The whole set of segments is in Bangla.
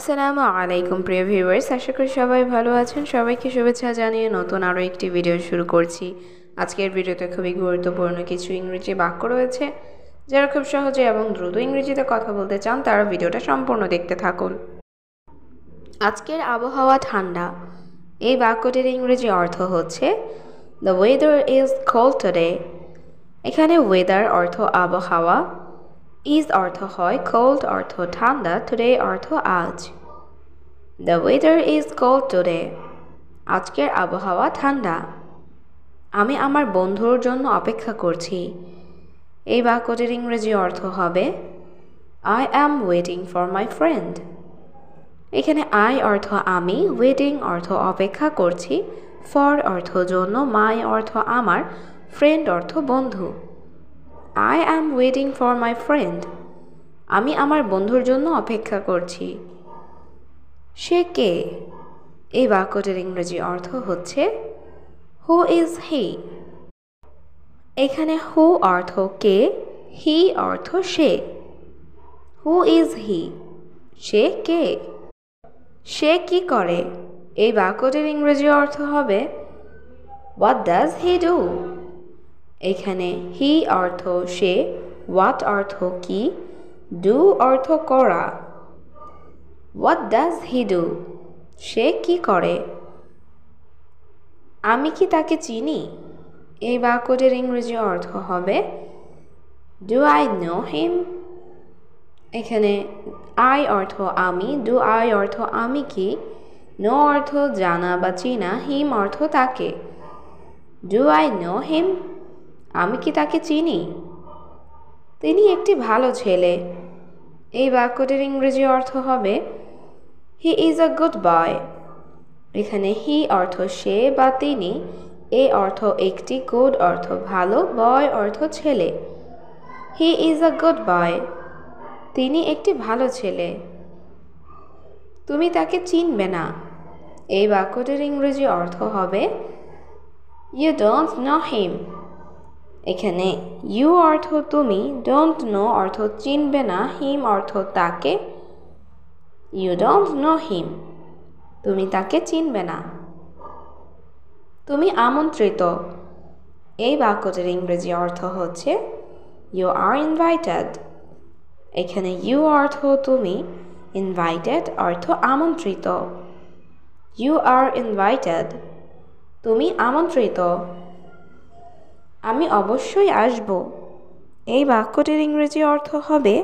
আসসালামু আলাইকুম প্রিয় ভিউয়ার্স, আশা করি সবাই ভালো আছেন। সবাইকে শুভেচ্ছা জানিয়ে নতুন আরও একটি ভিডিও শুরু করছি। আজকের ভিডিওতে খুবই গুরুত্বপূর্ণ কিছু ইংরেজি বাক্য রয়েছে। যারা খুব সহজে এবং দ্রুত ইংরেজিতে কথা বলতে চান তারা ভিডিওটা সম্পূর্ণ দেখতে থাকুন। আজকের আবহাওয়া ঠান্ডা। এই বাক্যটির ইংরেজি অর্থ হচ্ছে the weather is cold today. এখানে ওয়েদার অর্থ আবহাওয়া, ইজ অর্থ হয়, কোল্ড অর্থ ঠান্ডা, টুডে অর্থ আজ। The weather is cold today. আজকের আবহাওয়া ঠান্ডা। আমি আমার বন্ধুর জন্য অপেক্ষা করছি। এই বাক্যটির ইংরেজি অর্থ হবে I am waiting for my friend. এখানে আই অর্থ আমি, ওয়েটিং অর্থ অপেক্ষা করছি, ফর অর্থ জন্য, মাই অর্থ আমার, ফ্রেন্ড অর্থ বন্ধু। I am waiting for my friend. আমি আমার বন্ধুর জন্য অপেক্ষা করছি। সে কে? এই বাক্যটির ইংরেজি অর্থ হচ্ছে হু ইজ হি। এখানে হু অর্থ কে, হি অর্থ সে। Who is he? সে কে? সে কি করে? এই বাক্যটির ইংরেজি অর্থ হবে হোয়াট ডাজ হি ডু। এখানে হি অর্থ সে, হোয়াট অর্থ কি, ডু অর্থ করা। What does he do? সে কি করে? আমি কি তাকে চিনি? এই বাক্যটির ইংরেজি অর্থ হবে ডু আই নো হিম। এখানে আই অর্থ আমি, ডু আই অর্থ আমি কি, নো অর্থ জানা বা চিনা, হিম অর্থ তাকে। Do I know him? আমি কি তাকে চিনি? তিনি একটি ভালো ছেলে। এই বাক্যটির ইংরেজি অর্থ হবে he is a good boy. এখানে হি অর্থ সে বা তিনি, এ অর্থ একটি, গুড অর্থ ভালো, বয় অর্থ ছেলে। He is a good boy. তিনি একটি ভালো ছেলে। তুমি তাকে চিনবে না। এই বাক্যটির ইংরেজি অর্থ হবে ইউ ডোন্ট নো হিম। এখানে ইউ অর্থ তুমি, ডোন্ট নো অর্থ চিনবে না, হিম অর্থ তাকে। You don't know him. তুমি তাকে চিনবে না। তুমি আমন্ত্রিত। এই বাক্যটির ইংরেজি অর্থ হচ্ছে ইউ আর ইনভাইটেড। এখানে ইউ অর্থ তুমি, ইনভাইটেড অর্থ আমন্ত্রিত। You are invited. তুমি আমন্ত্রিত। আমি অবশ্যই আসব। এই বাক্যটির ইংরেজি অর্থ হবে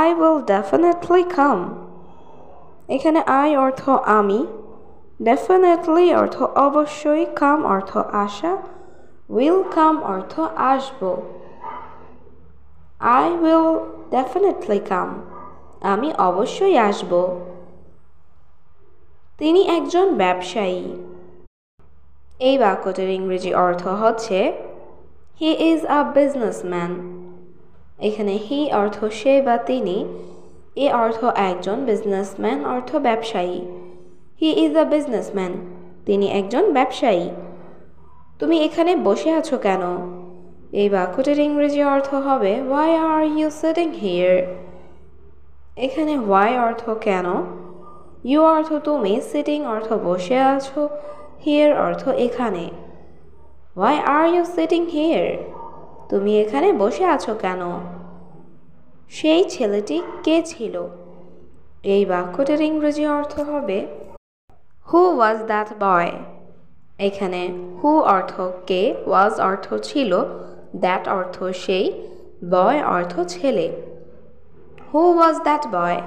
আই উইল ডেফিনেটলি কাম। এখানে আই অর্থ আমি, ডেফিনেটলি অর্থ অবশ্যই, কাম অর্থ আসা, উইল কাম অর্থ আসব। I will definitely come. আমি অবশ্যই আসব। তিনি একজন ব্যবসায়ী। এই বাক্যটির ইংরেজি অর্থ হচ্ছে হি ইজ আ বিজনেসম্যান। এখানে হি অর্থ সে বা তিনি, এ অর্থ একজন, বিজনেসম্যান অর্থ ব্যবসায়ী। He is a businessman. তিনি একজন ব্যবসায়ী। তুমি এখানে বসে আছো কেন? এই বাক্যটির ইংরেজি অর্থ হবে why are you sitting here. এখানে হোয়াই অর্থ কেন, ইউ অর্থ তুমি, সিটিং অর্থ বসে আছো, হিয়ার অর্থ এখানে। Why are you sitting here? তুমি এখানে বসে আছো কেন? সেই ছেলেটি কে ছিল? এই বাক্যটির ইংরেজি অর্থ হবে হু ওয়াজ দ্যাট বয়। এখানে হু অর্থ কে, ওয়াজ অর্থ ছিল, দ্যাট অর্থ সেই, বয় অর্থ ছেলে। হু ওয়াজ দ্যাট বয়?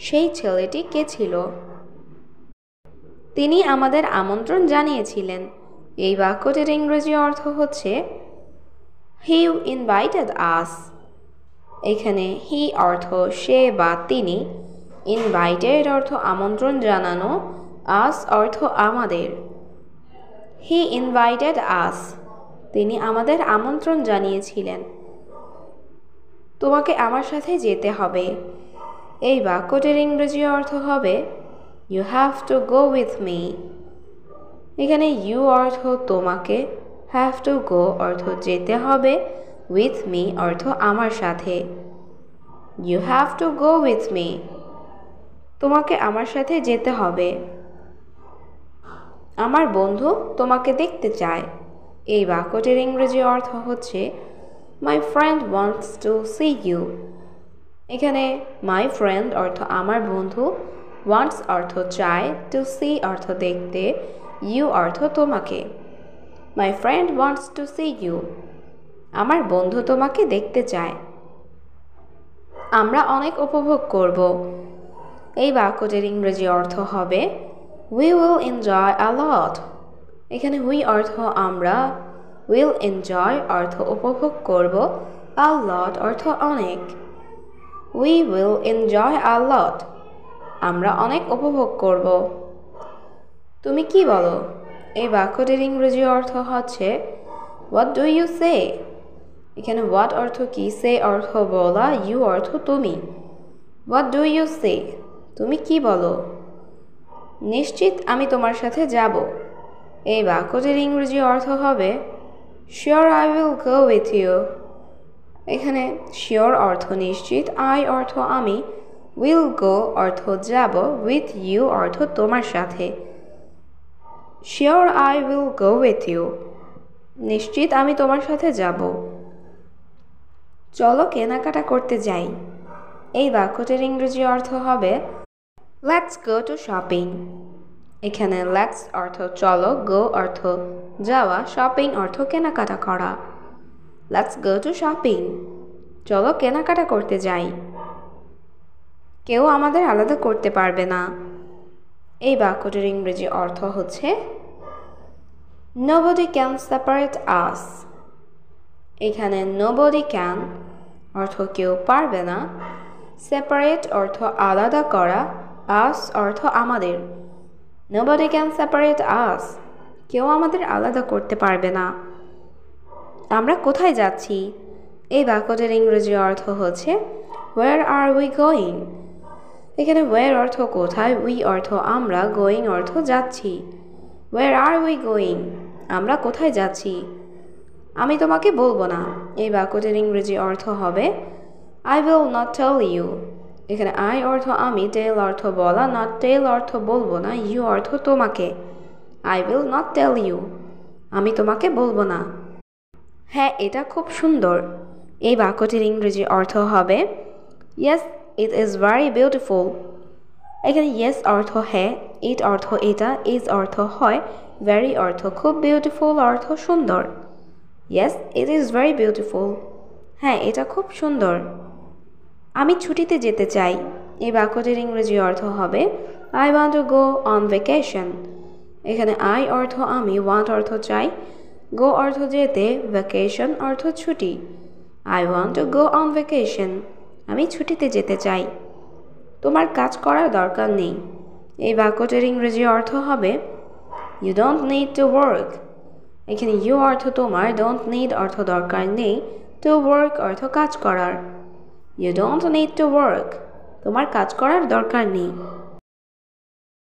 সেই ছেলেটি কে ছিল? তিনি আমাদের আমন্ত্রণ জানিয়েছিলেন। এই বাক্যটির ইংরেজি অর্থ হচ্ছে হি ইনভাইটেড আস। এখানে হি অর্থ সে বা তিনি, ইনভাইটেড অর্থ আমন্ত্রণ জানানো, আস অর্থ আমাদের। He invited us. তিনি আমাদের আমন্ত্রণ জানিয়েছিলেন। তোমাকে আমার সাথে যেতে হবে। এই বাক্যটির ইংরেজি অর্থ হবে you have to go with me. এখানে ইউ অর্থ তোমাকে, হ্যাভ টু গো অর্থ যেতে হবে, উইথ মি অর্থ আমার সাথে। You have to go with me. তোমাকে আমার সাথে যেতে হবে। আমার বন্ধু তোমাকে দেখতে চায়। এই বাক্যটির ইংরেজি অর্থ হচ্ছে my friend wants to see you. এখানে মাই ফ্রেন্ড অর্থ আমার বন্ধু, ওয়ান্টস অর্থ চায়, টু সি অর্থ দেখতে, ইউ অর্থ তোমাকে। My friend wants to see you. আমার বন্ধু তোমাকে দেখতে চায়। আমরা অনেক উপভোগ করব। এই বাক্যটির ইংরেজি অর্থ হবে উই উইল এনজয় আ লট। এখানে উই অর্থ আমরা, উইল এনজয় অর্থ উপভোগ করব, আ লট অর্থ অনেক। উই উইল এনজয় আ লট। আমরা অনেক উপভোগ করব। তুমি কি বলো? এই বাক্যটির ইংরেজি অর্থ হচ্ছে হোয়াট ডু ইউ সে। এখানে হোয়াট অর্থ কি, সে অর্থ বলা, ইউ অর্থ তুমি। হোয়াট ডু ইউ সে? তুমি কি বলো? নিশ্চিত আমি তোমার সাথে যাব। এই বাক্যটির ইংরেজি অর্থ হবে sure I will go with you. এখানে শিওর অর্থ নিশ্চিত, আই অর্থ আমি, উইল গো অর্থ যাব, উইথ ইউ অর্থ তোমার সাথে। Sure I will go with you. নিশ্চিত আমি তোমার সাথে যাব। চলো কেনাকাটা করতে যাই। এই বাক্যটির ইংরেজি অর্থ হবে লেটস গো টু শপিং। এখানে লেটস অর্থ চলো, গো অর্থ যাওয়া, শপিং অর্থ কেনাকাটা করা। Let's go to shopping. চলো কেনাকাটা করতে যাই। কেউ আমাদের আলাদা করতে পারবে না। এই বাক্যটির ইংরেজি অর্থ হচ্ছে নোবডি ক্যান সেপারেট আস। এখানে নোবডি ক্যান অর্থ কেউ পারবে না, সেপারেট অর্থ আলাদা করা, আস অর্থ আমাদের। নোবডি ক্যান সেপারেট আস। কেউ আমাদের আলাদা করতে পারবে না। আমরা কোথায় যাচ্ছি? এই বাক্যটির ইংরেজি অর্থ হচ্ছে হোয়ার আর উই গোয়িং। এখানে হোয়ার অর্থ কোথায়, উই অর্থ আমরা, গোয়িং অর্থ যাচ্ছি। হোয়ার আর উই গোয়িং? আমরা কোথায় যাচ্ছি? আমি তোমাকে বলবো না। এই বাক্যটির ইংরেজি অর্থ হবে I will not tell you. এখানে আই অর্থ আমি, টেল অর্থ বলা, নট টেল অর্থ বলবো না, ইউ অর্থ তোমাকে। I will not tell you. আমি তোমাকে বলবো না। হ্যাঁ, এটা খুব সুন্দর। এই বাক্যটির ইংরেজি অর্থ হবে yes it is very beautiful. এখানে ইয়েস অর্থ হ্যাঁ, ইট অর্থ এটা, ইজ অর্থ হয়, ভেরি অর্থ খুব, বিউটিফুল অর্থ সুন্দর। Yes it is very beautiful. হ্যাঁ, এটা খুব সুন্দর। আমি ছুটিতে যেতে চাই। এই বাক্যটির ইংরেজি অর্থ হবে I want to go on vacation. এখানে আই অর্থ আমি, ওয়ান্ট অর্থ চাই, গো অর্থ যেতে, ভ্যাকেশন অর্থ ছুটি। I want to go on vacation. আমি ছুটিতে যেতে চাই। তোমার কাজ করার দরকার নেই। এই বাক্যটির ইংরেজি অর্থ হবে you don't need to work. এখানে ইউ অর্থ তোমার, ডোন্ট নিড অর্থ দরকার নেই, টু ওয়ার্ক অর্থ কাজ করার। You don't need to work. তোমার কাজ করার দরকার নেই।